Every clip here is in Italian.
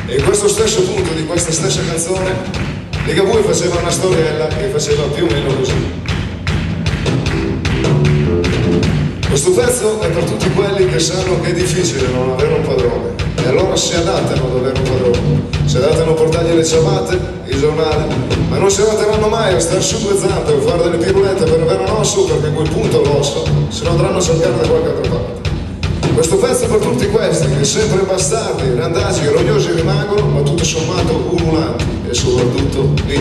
E in questo stesso punto di questa stessa canzone Ligabue faceva una storiella che faceva più o meno così. Questo pezzo è per tutti quelli che sanno che è difficile non avere un padrone e allora si adattano ad avere un padrone, si adattano a portargli le ciabatte, i giornali, ma non si adatteranno mai a star su due zampe o fare delle pirulette per avere un osso, perché a quel punto l'osso se lo andranno a cercare da qualche altra parte. Questo pezzo è per tutti questi che sempre bastardi, randagi e rognosi rimangono, ma tutto sommato ululanti e soprattutto lì.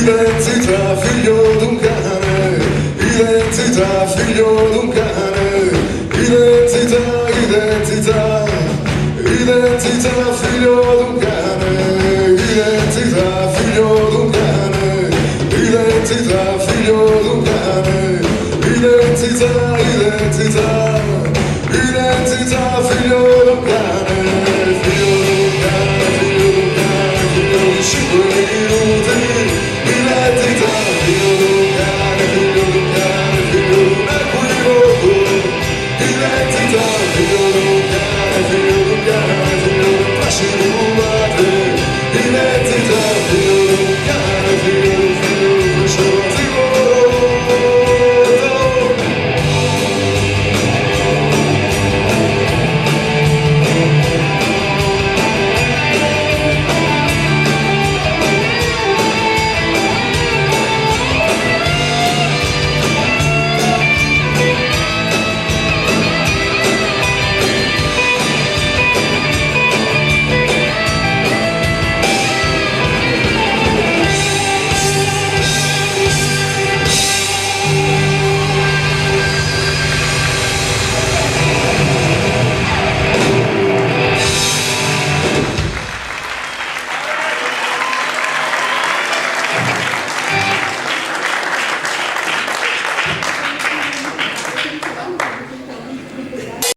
Identità figlio d'un cane, identità figlio d'un cane, identità, identità, identità figlio